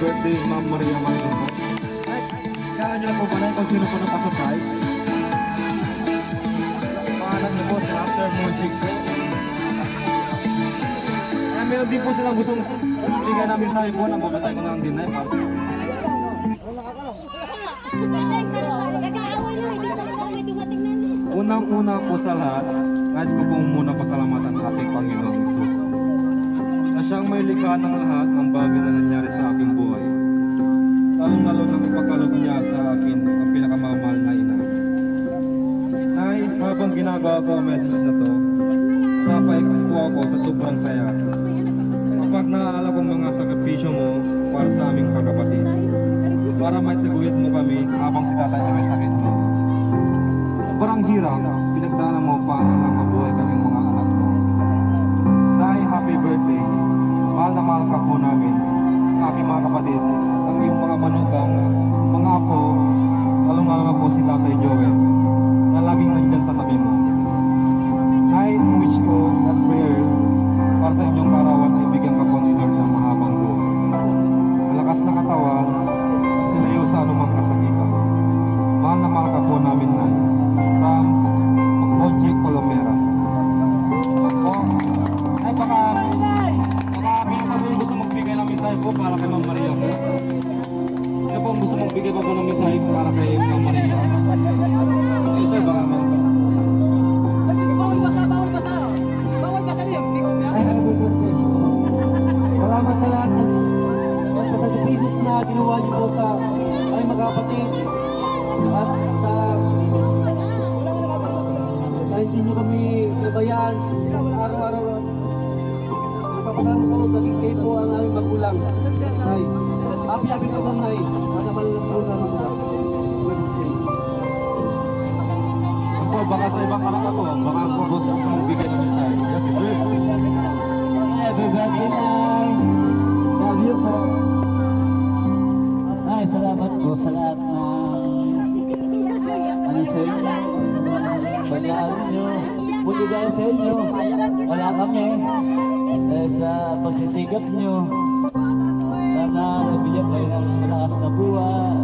birthday, Ma'am Maria Marco po. Ay, kaya nyo na po ba na kung sino po nagpa-surprise? Pangalan niyo po sila, Sir Monchik po. Kaya meron din po silang gustong bigyan namin sa po na babasahin ko na lang din na para sa unang-una po sa lahat, nais ko pong muna pasalamatan ang ating Panginoong Hesus na siyang may likha ng lahat ng bagay na nangyari sa aking buhay. Lalong-lalo nang ipagkaloob niya sa akin ang pinakamamahal na ina. Nay, habang ginagawa ko ang message na to, napaik po ako sa sobrang saya. Kapag naaalala kong mga sakripisyo mo para sa aming kakapatid, para maitaguyod mo kami habang si tatay ay may sakit mo. Sobrang hirap, pinagdaanan mo para lang mabuhay kaming mga anak mo. Nay, happy birthday. Mahal na mahal ka po namin, aking mga kapatid, ang iyong mga manugang, mga apo, lalong-lalo na po si Tatay Joel, na laging nandyan sa tabi mo. Nay, wish ko at prayer para sa inyong karawan ay bigyan ka po ni Lord ng mahabang buhay. Malakas na katawan, at ilayo sa anumang kasakitan. Mahal na mahal ka po namin, Nay. Rams, Monchik Palomeras. Po, ay baka meron ka po yung gusto magbigay ng mensahe po para kay Ma'am Maria po. Ano po ang gusto magbigay po ng mensahe para kay Ma'am Maria? Eh sir, baka meron ka. Bawal basa niyo. Ay, happy birthday. Salamat sa lahat ng pagpasagpisos na ginawa niyo po sa aming mga kapatid at sa na hindi niyo kami nabayaan sa araw-araw. Nagpapasalamat ko naging kayo po ang aming magulang. Ay, happy po lang, Nay. Manamal lang po namin na birthday. Po, baka sa ibang anak ako, baka po gusto magbigay ng mensahe. Yes, si sir. Happy birthday, Nay. Love you po. Ay, salamat po sa lahat ng ano sa inyo. Paglaan nyo. Buti dahil sa inyo. Wala kami. Dahil sa pagsisigap nyo. Sana nabigyan kayo ng malakas na buhay.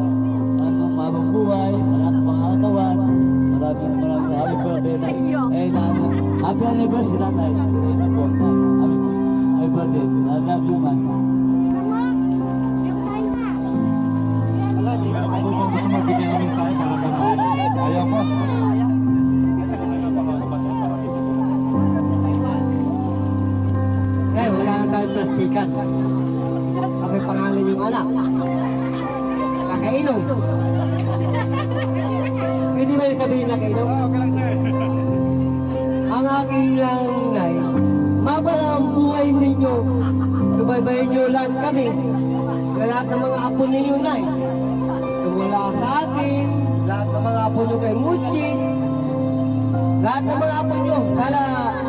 Anong mabang buhay. Malakas mga katawan. Maraming happy birthday. Happy anniversary na tayo. Happy birthday. I love you, man. Meron ka po bang gusto magbigay ng mensahe para kay Ma'am? Ayaw po. Eh, wala na tayong plastikan. Ako'y pangalan yung anak. Nakainom. Hindi ba yung sabihin nakainom? Ang aking lang, Nay, mabala ang buhay ninyo. Subaybayin nyo lang kami. Sa lahat ng mga apo ninyo, Nay. Sumula sa akin, lahat ng mga apo nyo kay Muchik, lahat ng mga apo nyo, sana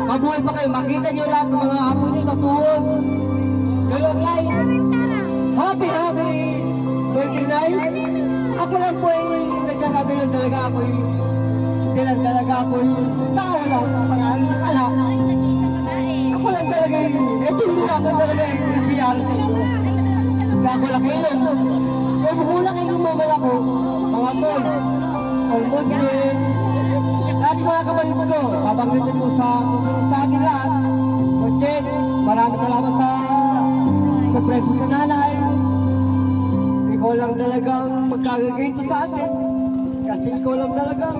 mabuhay pa kayo, makita nyo lahat ng mga apo nyo sa tuhod. Yun, Nay. Happy birthday, Nay. Ako lang po ay nagsasabi lang talaga ako hindi lang talaga ako tao lang, pangalan ng anak. Ako lang talaga ito muna ako talaga nasiyalo sa inyo. Kaya ako lakailan. Kaya bukula kayo lumamal ako, mga tol, Monchik, lahat mga kabalit ko, babanggitin ko sa susunod sa akin lahat. Monchik, maraming salamat sa surprise mo sa nanay. Ikaw lang talagang magkagagayto sa atin. Kasi ikaw lang talagang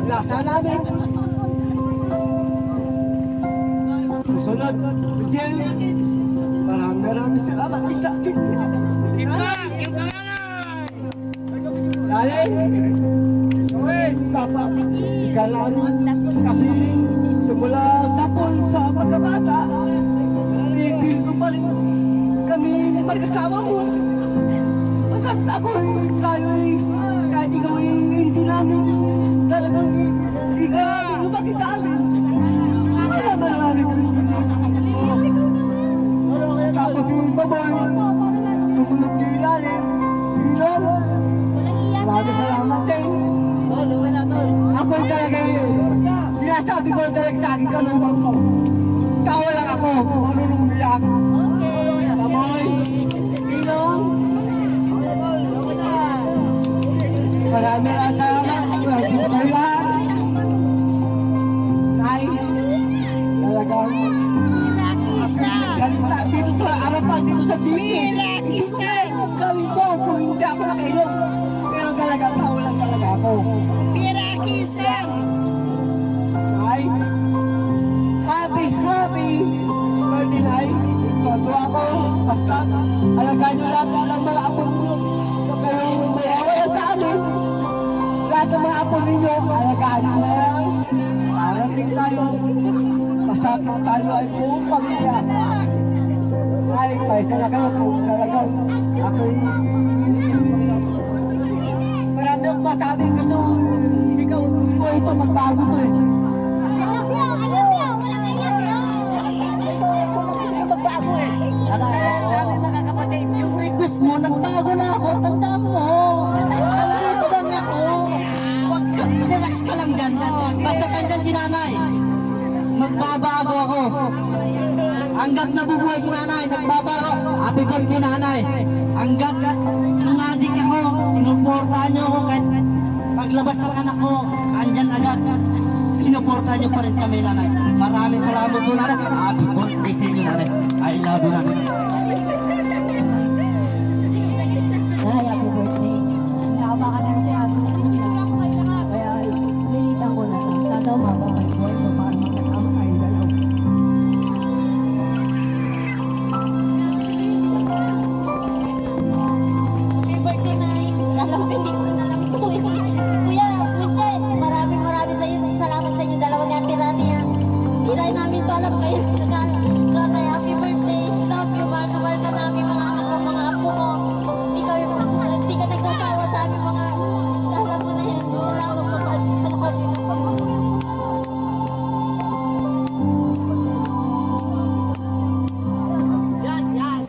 lasa namin. Susunod, Miguel, maraming salamat din sa akin. Dali! Gawin, Papa, ikaw namin kapiling simula sa pool sa pagkabata. Bigil ko pa rin kami magkasama mo. Basta't ako tayo kahit ikaw hindi namin talagang hindi ka lumaki sa amin. Wala ba namin tapos si Baboy sumunod kay ilalim. Maraming salamat din. Ako'y talaga sinasabi ko talaga sa akin kalubang ko. Tawa lang ako, marunong umiyak. Baboy, Pino, maraming salamat. Dito kayo lahat. Nay, talagang salita dito sa harapan, dito sa TV. Ito na yung gawin ko kung hindi ako nakailong. Pero talaga, tao lang talaga ako. Ay, happy birthday, Nay. Tuwa ako, basta alagaan nyo lahat ng mga apo ninyo. Kung kayong mayawaya sa amin, lahat ng mga apo ninyo, alagaan nyo na lang. Parating tayo, basta tayo ay buong pamilya. Ay, paisa na kayo kung talagang ako'y marami akong masabi kasi sigaw, gusto ito, magbago to eh. Magbago eh. Marami mga kapatid, yung request mo, nagbago na ako, tanda mo. Nandito lang ako. Huwag ka, relax ka lang dyan. Basta tandyan si nanay. Magbabago ako. Hanggat nabubuhay si nanay, nagbabago. Happy birthday nanay. Hanggat nangadik ako, sinuportahan niyo ako kahit paglabas ng anak ko, andyan agad. Sinuportahan niyo pa rin kami nanay. Maraming salamat po nanay. Happy birthday sa inyo nanay. I love you nanay. Ay, happy birthday. Nakapakasan si Abby na pinila. Kaya nilitan ko na lang. Sana umabang ang buhay mo para makasama tayo dalaw. Happy birthday, Nay. Alam ko, hindi ko na alam ito eh. Kuya, Richard, maraming salamat sa inyo. Dalawang ate-rani yan. Hindi rin namin to alam kayo. Nanay, happy birthday. Love you, mahal na mahal ka namin mga anak mo, mga apo mo. Hindi ka nagsasawa sa aming mga alam mo na yan. Salamat po.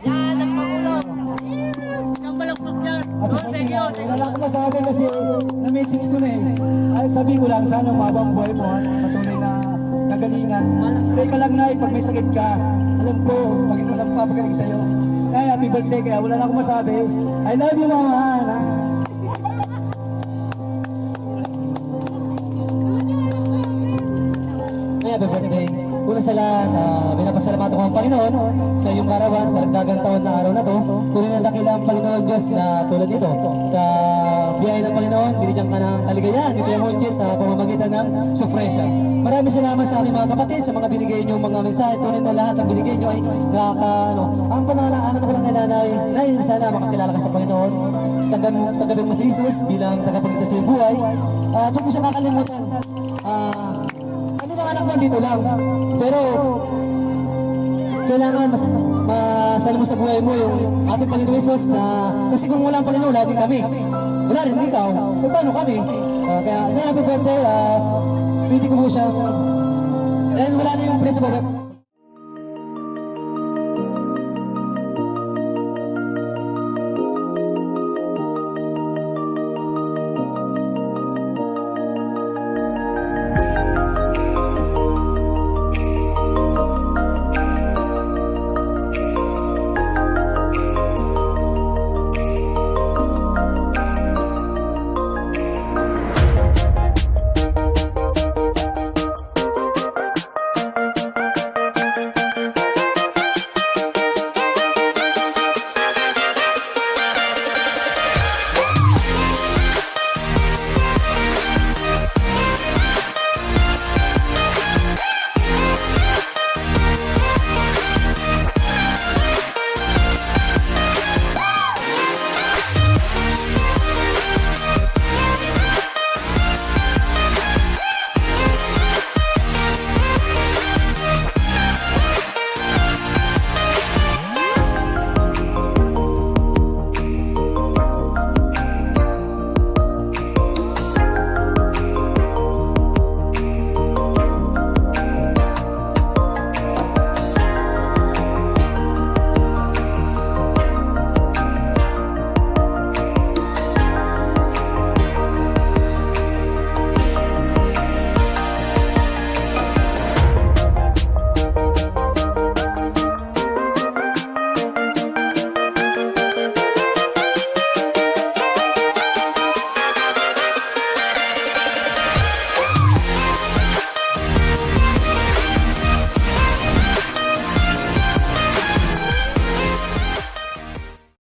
Yan ang pagulo. Ang balaktok yan. Wala akong masabi kasi na-message ko na eh. Ay, sabi ko lang, sana umabang buhay mo at patuloy na kagalingan. Teka lang na, pag may sakit ka, alam ko, Panginoon ang papagaling sa'yo. Kaya happy birthday, kaya wala na akong masabi. I love you, mama. Happy birthday. Una sa lahat, pinapasalamatan ko ang Panginoon sa iyong karawan sa paragdagang taon na araw na to. Tuloy na dakila ang Panginoon Diyos na tulad nito. Sa biyaya ng Panginoon, binigyan ka ng kaligayahan dito yung Honchit sa pamamagitan ng sorpresa. Maraming salamat sa aking mga kapatid sa mga binigay niyo mga mensahe. Tunay na lahat ang binigay niyo ay ang panalaanan ko lang na nanay. Nay, sana makakilala ka sa Panginoon. Tagabing mo si Jesus bilang tagapagligtas sa iyong buhay. Huwag mo siya kakalimutan. Anak mo dito lang, pero kailangan masal mo sa buhay mo yung ating Panginoon Jesus na kasi kung wala ang Panginoon, wala din kami. Wala rin ikaw, kung paano kami? Kaya happy birthday, pwede ko mo siya. Dahil wala na yung presa